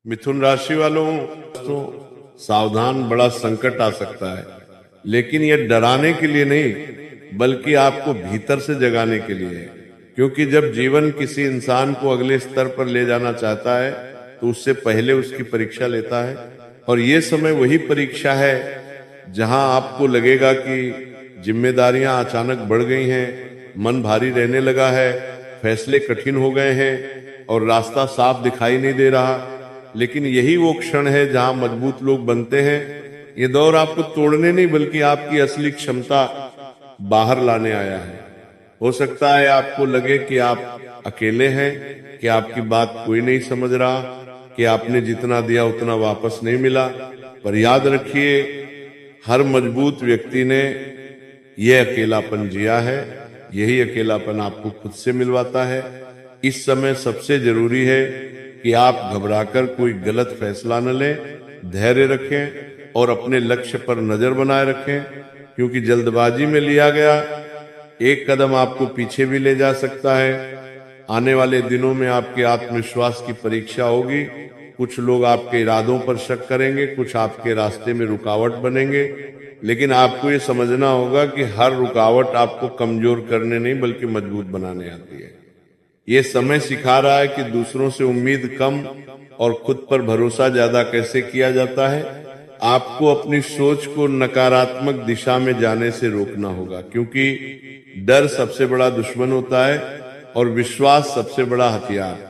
मिथुन राशि वालों, तो सावधान, बड़ा संकट आ सकता है, लेकिन यह डराने के लिए नहीं बल्कि आपको भीतर से जगाने के लिए है। क्योंकि जब जीवन किसी इंसान को अगले स्तर पर ले जाना चाहता है तो उससे पहले उसकी परीक्षा लेता है, और ये समय वही परीक्षा है जहां आपको लगेगा कि जिम्मेदारियां अचानक बढ़ गई हैं, मन भारी रहने लगा है, फैसले कठिन हो गए हैं और रास्ता साफ दिखाई नहीं दे रहा। लेकिन यही वो क्षण है जहां मजबूत लोग बनते हैं। ये दौर आपको तोड़ने नहीं बल्कि आपकी असली क्षमता बाहर लाने आया है। हो सकता है आपको लगे कि आप अकेले हैं, कि आपकी बात कोई नहीं समझ रहा, कि आपने जितना दिया उतना वापस नहीं मिला। पर याद रखिए, हर मजबूत व्यक्ति ने यह अकेलापन जिया है। यही अकेलापन आपको खुद से मिलवाता है। इस समय सबसे जरूरी है कि आप घबराकर कोई गलत फैसला न लें, धैर्य रखें और अपने लक्ष्य पर नजर बनाए रखें, क्योंकि जल्दबाजी में लिया गया एक कदम आपको पीछे भी ले जा सकता है। आने वाले दिनों में आपके आत्मविश्वास की परीक्षा होगी। कुछ लोग आपके इरादों पर शक करेंगे, कुछ आपके रास्ते में रुकावट बनेंगे, लेकिन आपको ये समझना होगा कि हर रुकावट आपको कमजोर करने नहीं बल्कि मजबूत बनाने आती है। ये समय सिखा रहा है कि दूसरों से उम्मीद कम और खुद पर भरोसा ज्यादा कैसे किया जाता है। आपको अपनी सोच को नकारात्मक दिशा में जाने से रोकना होगा, क्योंकि डर सबसे बड़ा दुश्मन होता है और विश्वास सबसे बड़ा हथियार।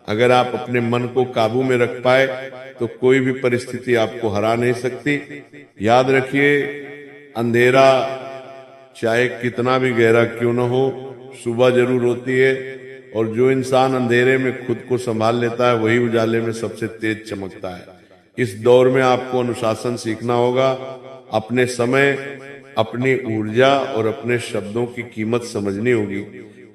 अगर आप अपने मन को काबू में रख पाए तो कोई भी परिस्थिति आपको हरा नहीं सकती। याद रखिए, अंधेरा चाहे कितना भी गहरा क्यों न हो, सुबह जरूर होती है, और जो इंसान अंधेरे में खुद को संभाल लेता है वही उजाले में सबसे तेज चमकता है। इस दौर में आपको अनुशासन सीखना होगा। अपने समय, अपनी ऊर्जा और अपने शब्दों की कीमत समझनी होगी।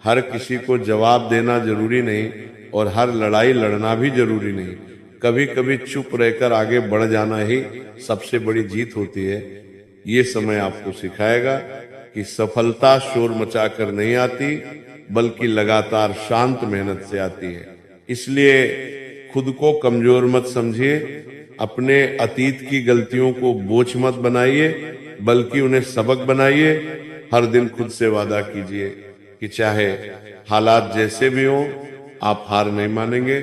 हर किसी को जवाब देना जरूरी नहीं और हर लड़ाई लड़ना भी जरूरी नहीं। कभी कभी चुप रहकर आगे बढ़ जाना ही सबसे बड़ी जीत होती है। ये समय आपको सिखाएगा कि सफलता शोर मचाकर नहीं आती बल्कि लगातार शांत मेहनत से आती है। इसलिए खुद को कमजोर मत समझिए, अपने अतीत की गलतियों को बोझ मत बनाइए बल्कि उन्हें सबक बनाइए। हर दिन खुद से वादा कीजिए कि चाहे हालात जैसे भी हों, आप हार नहीं मानेंगे,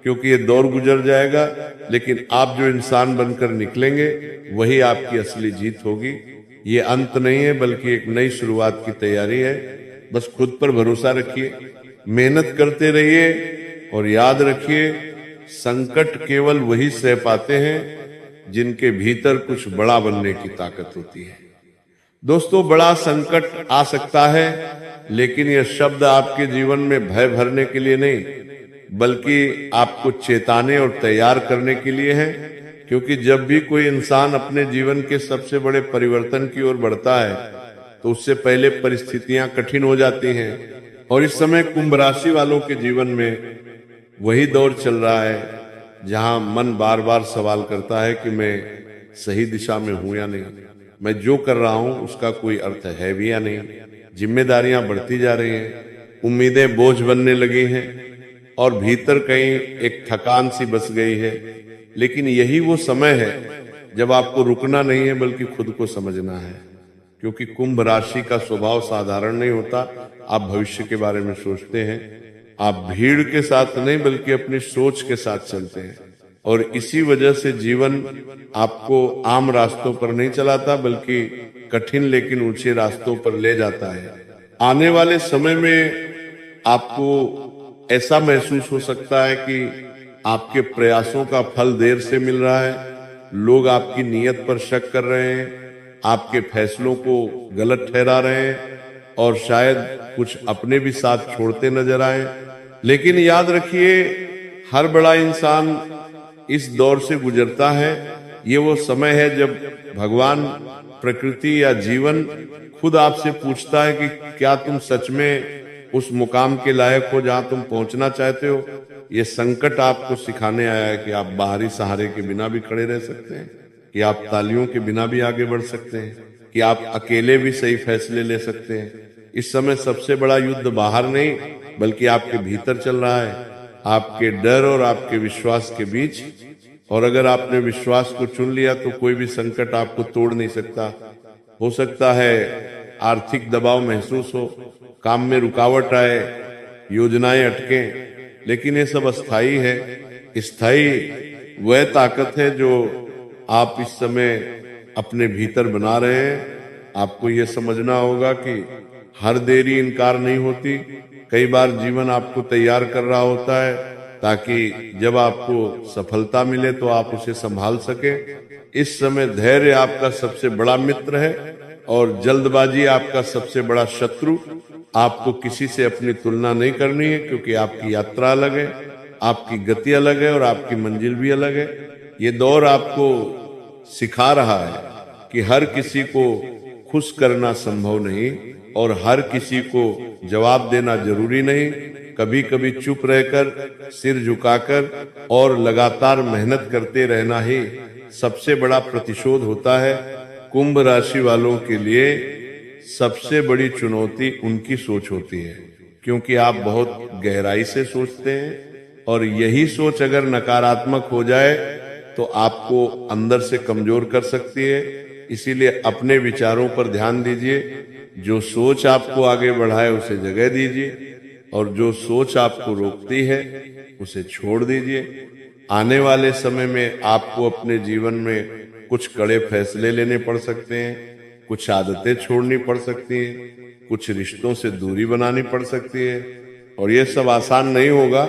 क्योंकि ये दौर गुजर जाएगा, लेकिन आप जो इंसान बनकर निकलेंगे वही आपकी असली जीत होगी। ये अंत नहीं है बल्कि एक नई शुरुआत की तैयारी है। बस खुद पर भरोसा रखिए, मेहनत करते रहिए और याद रखिए, संकट केवल वही सह पाते हैं जिनके भीतर कुछ बड़ा बनने की ताकत होती है। दोस्तों, बड़ा संकट आ सकता है, लेकिन यह शब्द आपके जीवन में भय भरने के लिए नहीं बल्कि आपको चेताने और तैयार करने के लिए है। क्योंकि जब भी कोई इंसान अपने जीवन के सबसे बड़े परिवर्तन की ओर बढ़ता है तो उससे पहले परिस्थितियां कठिन हो जाती हैं, और इस समय कुंभ राशि वालों के जीवन में वही दौर चल रहा है जहां मन बार बार सवाल करता है कि मैं सही दिशा में हूं या नहीं, मैं जो कर रहा हूं उसका कोई अर्थ है भी या नहीं। जिम्मेदारियां बढ़ती जा रही हैं, उम्मीदें बोझ बनने लगी हैं और भीतर कहीं एक थकान सी बस गई है। लेकिन यही वो समय है जब आपको रुकना नहीं है बल्कि खुद को समझना है, क्योंकि कुंभ राशि का स्वभाव साधारण नहीं होता। आप भविष्य के बारे में सोचते हैं, आप भीड़ के साथ नहीं बल्कि अपनी सोच के साथ चलते हैं, और इसी वजह से जीवन आपको आम रास्तों पर नहीं चलाता बल्कि कठिन लेकिन ऊंचे रास्तों पर ले जाता है। आने वाले समय में आपको ऐसा महसूस हो सकता है कि आपके प्रयासों का फल देर से मिल रहा है, लोग आपकी नीयत पर शक कर रहे हैं, आपके फैसलों को गलत ठहरा रहे हैं और शायद कुछ अपने भी साथ छोड़ते नजर आए। लेकिन याद रखिए, हर बड़ा इंसान इस दौर से गुजरता है। ये वो समय है जब भगवान, प्रकृति या जीवन खुद आपसे पूछता है कि क्या तुम सच में उस मुकाम के लायक हो जहां तुम पहुंचना चाहते हो। ये संकट आपको सिखाने आया है कि आप बाहरी सहारे के बिना भी खड़े रह सकते हैं, कि आप तालियों के बिना भी आगे बढ़ सकते हैं, कि आप अकेले भी सही फैसले ले सकते हैं। इस समय सबसे बड़ा युद्ध बाहर नहीं बल्कि आपके भीतर चल रहा है। आपके डर और आपके विश्वास के बीच। और अगर आपने विश्वास को चुन लिया तो कोई भी संकट आपको तोड़ नहीं सकता। हो सकता है आर्थिक दबाव महसूस हो, काम में रुकावट आए, योजनाएं अटकें, लेकिन ये सब अस्थाई है। स्थायी वह ताकत है जो आप इस समय अपने भीतर बना रहे हैं। आपको यह समझना होगा कि हर देरी इनकार नहीं होती। कई बार जीवन आपको तैयार कर रहा होता है ताकि जब आपको सफलता मिले तो आप उसे संभाल सके। इस समय धैर्य आपका सबसे बड़ा मित्र है और जल्दबाजी आपका सबसे बड़ा शत्रु। आपको किसी से अपनी तुलना नहीं करनी है, क्योंकि आपकी यात्रा अलग है, आपकी गति अलग है और आपकी मंजिल भी अलग है। ये दौर आपको सिखा रहा है कि हर किसी को खुश करना संभव नहीं और हर किसी को जवाब देना जरूरी नहीं। कभी कभी चुप रहकर, सिर झुकाकर और लगातार मेहनत करते रहना ही सबसे बड़ा प्रतिशोध होता है। कुंभ राशि वालों के लिए सबसे बड़ी चुनौती उनकी सोच होती है, क्योंकि आप बहुत गहराई से सोचते हैं और यही सोच अगर नकारात्मक हो जाए तो आपको अंदर से कमजोर कर सकती है। इसीलिए अपने विचारों पर ध्यान दीजिए। जो सोच आपको आगे बढ़ाए उसे जगह दीजिए और जो सोच आपको रोकती है उसे छोड़ दीजिए। आने वाले समय में आपको अपने जीवन में कुछ कड़े फैसले लेने पड़ सकते हैं, कुछ आदतें छोड़नी पड़ सकती हैं, कुछ रिश्तों से दूरी बनानी पड़ सकती है। और ये सब आसान नहीं होगा,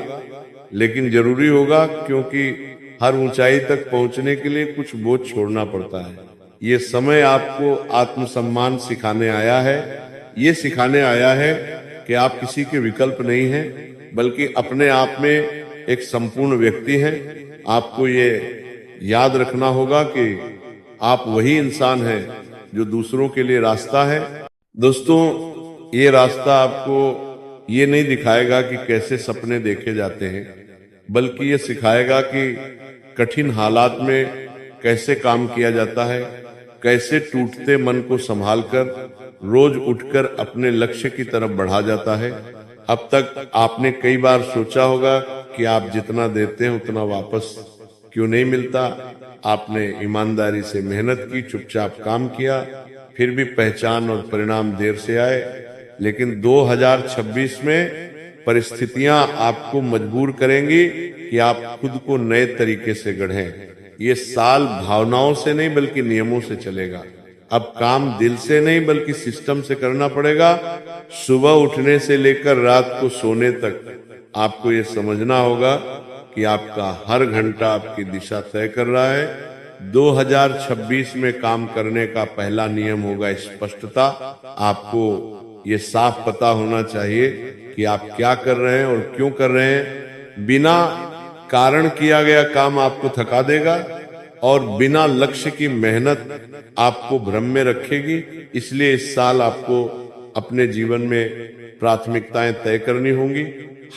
लेकिन जरूरी होगा, क्योंकि हर ऊंचाई तक पहुंचने के लिए कुछ बोझ छोड़ना पड़ता है। ये समय आपको आत्मसम्मान सिखाने आया है। ये सिखाने आया है कि आप किसी के विकल्प नहीं हैं, बल्कि अपने आप में एक संपूर्ण व्यक्ति हैं। आपको ये याद रखना होगा कि आप वही इंसान हैं जो दूसरों के लिए रास्ता है। दोस्तों, ये रास्ता आपको ये नहीं दिखाएगा कि कैसे सपने देखे जाते हैं, बल्कि ये सिखाएगा कि कठिन हालात में कैसे काम किया जाता है, कैसे टूटते मन को संभालकर रोज उठकर अपने लक्ष्य की तरफ बढ़ा जाता है। अब तक आपने कई बार सोचा होगा कि आप जितना देते हैं उतना वापस क्यों नहीं मिलता। आपने ईमानदारी से मेहनत की, चुपचाप काम किया, फिर भी पहचान और परिणाम देर से आए। लेकिन 2026 में परिस्थितियां आपको मजबूर करेंगी कि आप खुद को नए तरीके से गढ़ें। ये साल भावनाओं से नहीं बल्कि नियमों से चलेगा। अब काम दिल से नहीं बल्कि सिस्टम से करना पड़ेगा। सुबह उठने से लेकर रात को सोने तक आपको ये समझना होगा कि आपका हर घंटा आपकी दिशा तय कर रहा है। 2026 में काम करने का पहला नियम होगा स्पष्टता। आपको ये साफ पता होना चाहिए कि आप क्या कर रहे हैं और क्यों कर रहे हैं। बिना कारण किया गया काम आपको थका देगा और बिना लक्ष्य की मेहनत आपको भ्रम में रखेगी। इसलिए इस साल आपको अपने जीवन में प्राथमिकताएं तय करनी होंगी।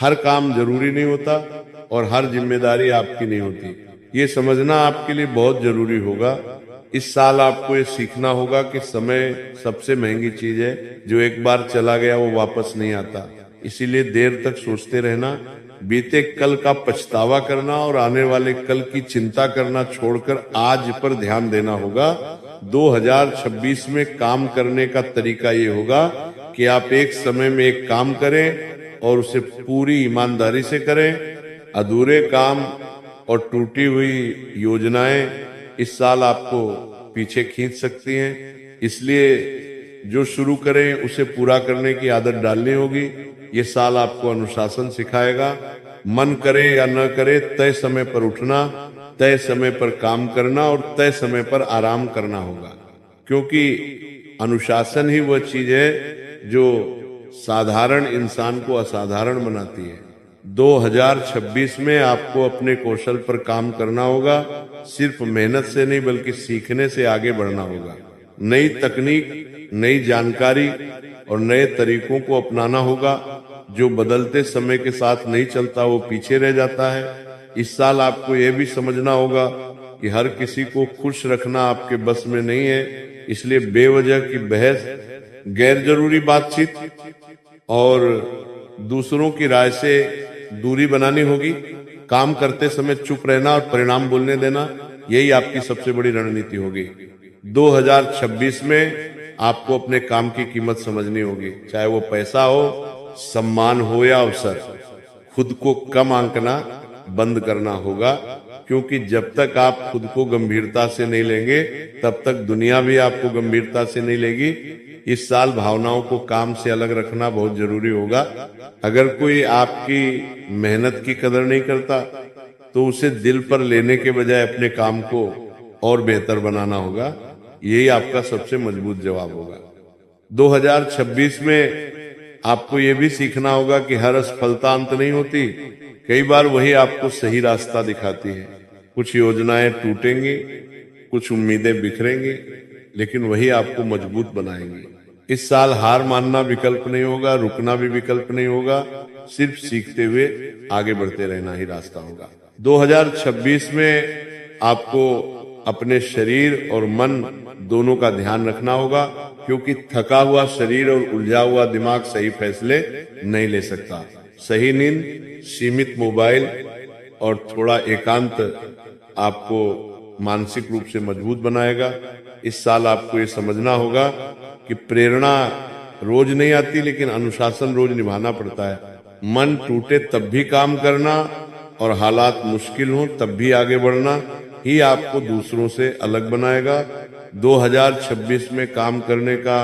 हर काम जरूरी नहीं होता और हर जिम्मेदारी आपकी नहीं होती। ये समझना आपके लिए बहुत जरूरी होगा। इस साल आपको ये सीखना होगा कि समय सबसे महंगी चीज है। जो एक बार चला गया वो वापस नहीं आता। इसीलिए देर तक सोचते रहना, बीते कल का पछतावा करना और आने वाले कल की चिंता करना छोड़कर आज पर ध्यान देना होगा। 2026 में काम करने का तरीका ये होगा कि आप एक समय में एक काम करें और उसे पूरी ईमानदारी से करें। अधूरे काम और टूटी हुई योजनाएं इस साल आपको पीछे खींच सकती हैं। इसलिए जो शुरू करें उसे पूरा करने की आदत डालनी होगी। ये साल आपको अनुशासन सिखाएगा। मन करे या न करे, तय समय पर उठना, तय समय पर काम करना और तय समय पर आराम करना होगा, क्योंकि अनुशासन ही वह चीज है जो साधारण इंसान को असाधारण बनाती है। 2026 में आपको अपने कौशल पर काम करना होगा। सिर्फ मेहनत से नहीं बल्कि सीखने से आगे बढ़ना होगा। नई तकनीक, नई जानकारी और नए तरीकों को अपनाना होगा। जो बदलते समय के साथ नहीं चलता वो पीछे रह जाता है। इस साल आपको यह भी समझना होगा कि हर किसी को खुश रखना आपके बस में नहीं है। इसलिए बेवजह की बहस, गैर जरूरी बातचीत और दूसरों की राय से दूरी बनानी होगी। काम करते समय चुप रहना और परिणाम बोलने देना, यही आपकी सबसे बड़ी रणनीति होगी। 2026 में आपको अपने काम की कीमत समझनी होगी, चाहे वो पैसा हो, सम्मान हो या अवसर। खुद को कम आंकना बंद करना होगा, क्योंकि जब तक आप खुद को गंभीरता से नहीं लेंगे तब तक दुनिया भी आपको गंभीरता से नहीं लेगी। इस साल भावनाओं को काम से अलग रखना बहुत जरूरी होगा। अगर कोई आपकी मेहनत की कदर नहीं करता तो उसे दिल पर लेने के बजाय अपने काम को और बेहतर बनाना होगा। यही आपका सबसे मजबूत जवाब होगा। 2026 में आपको ये भी सीखना होगा कि हर असफलता अंत नहीं होती, कई बार वही आपको सही रास्ता दिखाती है। कुछ योजनाएं टूटेंगी, कुछ उम्मीदें बिखरेंगी, लेकिन वही आपको मजबूत बनाएंगी। इस साल हार मानना विकल्प नहीं होगा, रुकना भी विकल्प नहीं होगा, सिर्फ सीखते हुए आगे बढ़ते रहना ही रास्ता होगा। 2026 में आपको अपने शरीर और मन दोनों का ध्यान रखना होगा, क्योंकि थका हुआ शरीर और उलझा हुआ दिमाग सही फैसले नहीं ले सकता। सही नींद, सीमित मोबाइल और थोड़ा एकांत आपको मानसिक रूप से मजबूत बनाएगा। इस साल आपको ये समझना होगा कि प्रेरणा रोज नहीं आती, लेकिन अनुशासन रोज निभाना पड़ता है। मन टूटे तब भी काम करना और हालात मुश्किल हो तब भी आगे बढ़ना ही आपको दूसरों से अलग बनाएगा। 2026 में काम करने का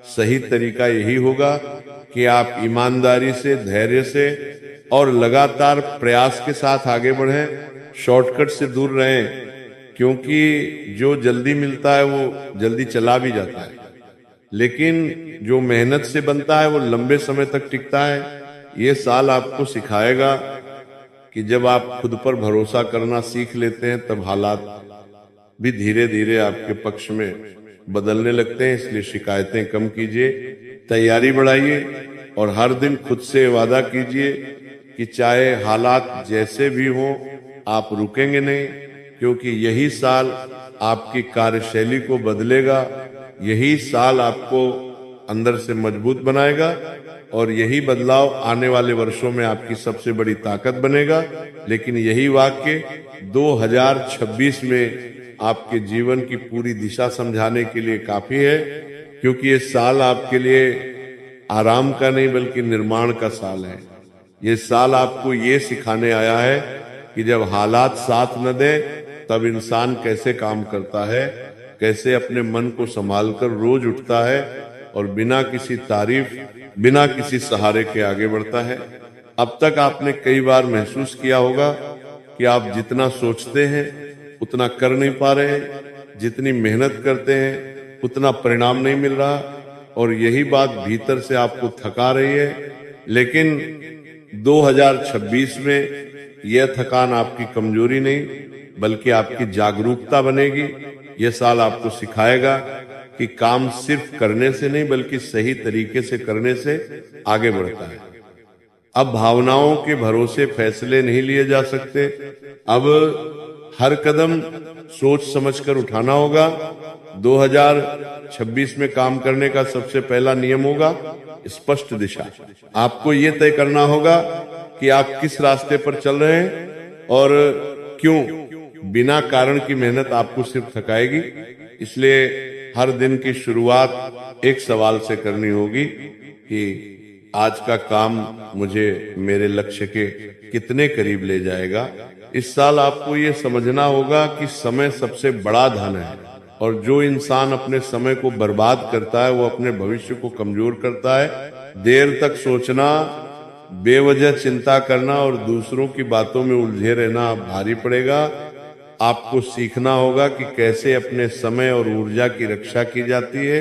सही तरीका यही होगा कि आप ईमानदारी से, धैर्य से और लगातार प्रयास के साथ आगे बढ़ें। शॉर्टकट से दूर रहें, क्योंकि जो जल्दी मिलता है वो जल्दी चला भी जाता है, लेकिन जो मेहनत से बनता है वो लंबे समय तक टिकता है। ये साल आपको सिखाएगा कि जब आप खुद पर भरोसा करना सीख लेते हैं तब हालात भी धीरे धीरे आपके पक्ष में बदलने लगते हैं। इसलिए शिकायतें कम कीजिए, तैयारी बढ़ाइए और हर दिन खुद से वादा कीजिए कि चाहे हालात जैसे भी हों आप रुकेंगे नहीं, क्योंकि यही साल आपकी कार्यशैली को बदलेगा। यही साल आपको अंदर से मजबूत बनाएगा और यही बदलाव आने वाले वर्षों में आपकी सबसे बड़ी ताकत बनेगा। लेकिन यही वाक्य 2026 में आपके जीवन की पूरी दिशा समझाने के लिए काफी है, क्योंकि ये साल आपके लिए आराम का नहीं बल्कि निर्माण का साल है। ये साल आपको ये सिखाने आया है कि जब हालात साथ न दे तब इंसान कैसे काम करता है, कैसे अपने मन को संभालकर रोज उठता है और बिना किसी तारीफ, बिना किसी सहारे के आगे बढ़ता है। अब तक आपने कई बार महसूस किया होगा कि आप जितना सोचते हैं उतना कर नहीं पा रहे हैं, जितनी मेहनत करते हैं उतना परिणाम नहीं मिल रहा, और यही बात भीतर से आपको थका रही है। लेकिन 2026 में यह थकान आपकी कमजोरी नहीं बल्कि आपकी जागरूकता बनेगी। यह साल आपको सिखाएगा कि काम सिर्फ करने से नहीं बल्कि सही तरीके से करने से आगे बढ़ता है। अब भावनाओं के भरोसे फैसले नहीं लिए जा सकते। अब हर कदम सोच समझकर उठाना होगा। 2026 में काम करने का सबसे पहला नियम होगा स्पष्ट दिशा। आपको ये तय करना होगा कि आप किस रास्ते पर चल रहे हैं और क्यों। बिना कारण की मेहनत आपको सिर्फ थकाएगी। इसलिए हर दिन की शुरुआत एक सवाल से करनी होगी कि आज का काम मुझे मेरे लक्ष्य के कितने करीब ले जाएगा। इस साल आपको ये समझना होगा कि समय सबसे बड़ा धन है, और जो इंसान अपने समय को बर्बाद करता है वो अपने भविष्य को कमजोर करता है। देर तक सोचना, बेवजह चिंता करना और दूसरों की बातों में उलझे रहना भारी पड़ेगा। आपको सीखना होगा कि कैसे अपने समय और ऊर्जा की रक्षा की जाती है।